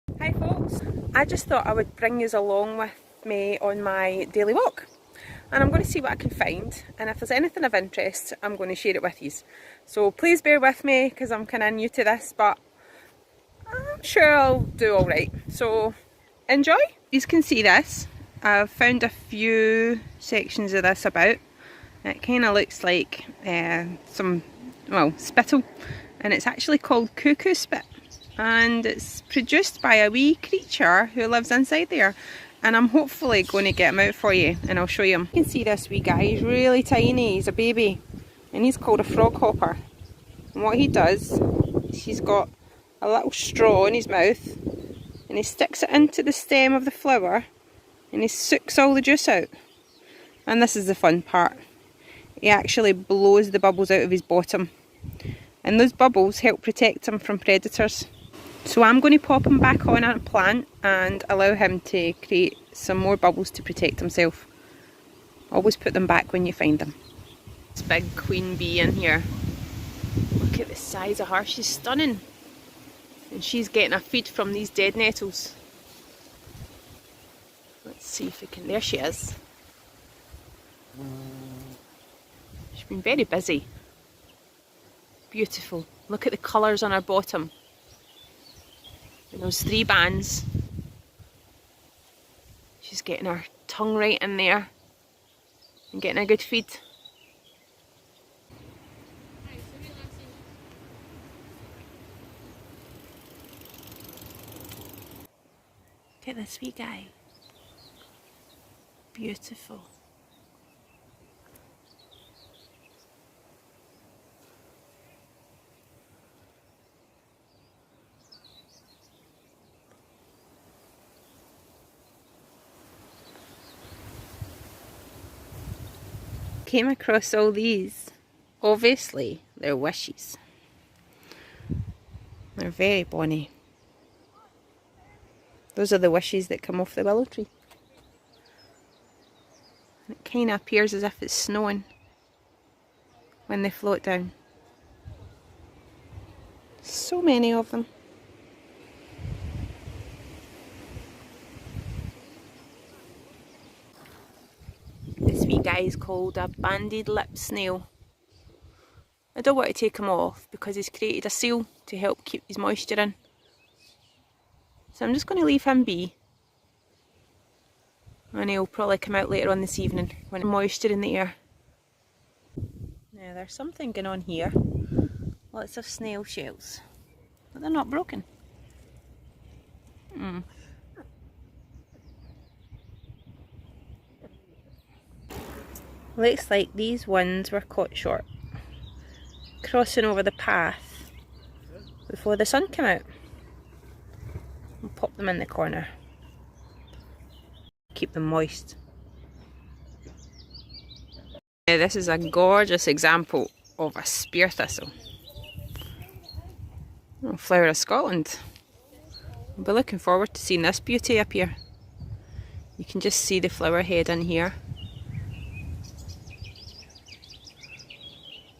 Hi folks, I just thought I would bring you along with me on my daily walk, and I'm going to see what I can find, and if there's anything of interest I'm going to share it with you. So please bear with me because I'm kind of new to this, but I'm sure I'll do alright. So enjoy! You can see this. I've found a few sections of this about. It kind of looks like spittle, and it's actually called cuckoo spit. And it's produced by a wee creature who lives inside there, and I'm hopefully going to get him out for you and I'll show you him. You can see this wee guy, he's really tiny, he's a baby, and he's called a frog hopper. And what he does is he's got a little straw in his mouth and he sticks it into the stem of the flower and he sucks all the juice out. And this is the fun part, he actually blows the bubbles out of his bottom, and those bubbles help protect him from predators. So I'm going to pop him back on a plant and allow him to create some more bubbles to protect himself. Always put them back when you find them. This big queen bee in here. Look at the size of her, she's stunning. And she's getting a feed from these dead nettles. Let's see if we can, there she is. She's been very busy. Beautiful. Look at the colours on her bottom. And those three bands. She's getting her tongue right in there and getting a good feed. Look at this wee guy. Beautiful. Came across all these. Obviously they're wishes. They're very bonny. Those are the wishes that come off the willow tree. And it kind of appears as if it's snowing when they float down. So many of them. This wee guy is called a banded lip snail. I don't want to take him off because he's created a seal to help keep his moisture in. So I'm just going to leave him be. And he'll probably come out later on this evening when there's moisture in the air. Now there's something going on here. Lots of snail shells. But they're not broken. Looks like these ones were caught short, crossing over the path before the sun came out. I'll pop them in the corner, keep them moist. Now this is a gorgeous example of a spear thistle. Oh, flower of Scotland. I'll be looking forward to seeing this beauty up here. You can just see the flower head in here.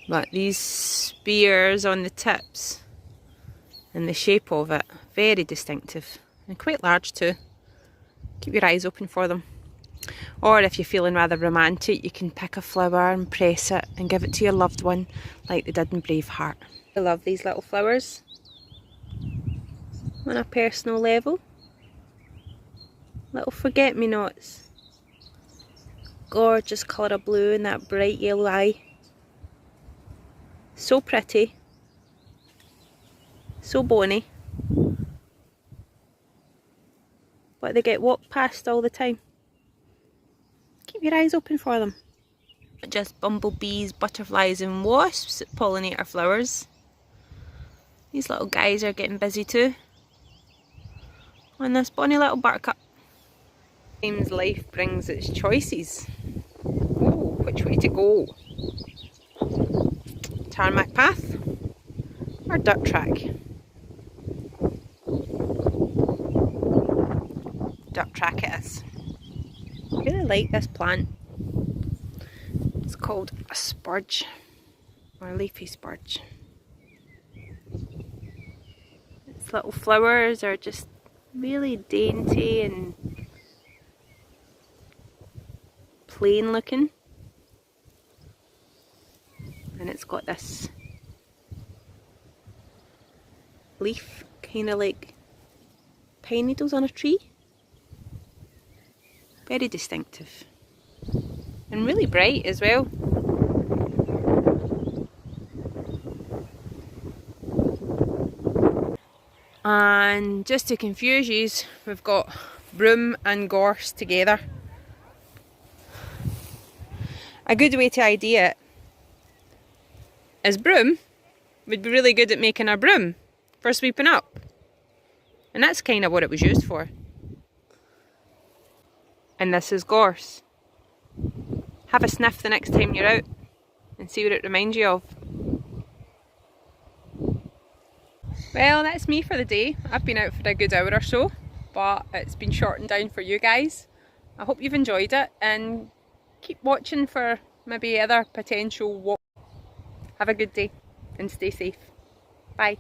But these spears on the tips and the shape of it, very distinctive and quite large too. Keep your eyes open for them. Or if you're feeling rather romantic, you can pick a flower and press it and give it to your loved one like they did in Braveheart. I love these little flowers on a personal level. Little forget-me-nots. Gorgeous colour of blue and that bright yellow eye. So pretty, so bonny, but they get walked past all the time. Keep your eyes open for them. Not just bumblebees, butterflies and wasps that pollinate our flowers. These little guys are getting busy too. And this bonny little buttercup. Sometimes life brings its choices. Oh, which way to go? Tarmac path or dirt track? Dirt track it is. I really like this plant. It's called a spurge or a leafy spurge. Its little flowers are just Really dainty and plain looking. And it's got this leaf, kind of like pine needles on a tree. Very distinctive. And really bright as well. And just to confuse you, we've got broom and gorse together. A good way to ID it is broom would be really good at making a broom for sweeping up. And that's kind of what it was used for. And this is gorse. Have a sniff the next time you're out and see what it reminds you of. Well, that's me for the day. I've been out for a good hour or so, but it's been shortened down for you guys. I hope you've enjoyed it and keep watching for maybe other potential walks. Have a good day and stay safe. Bye.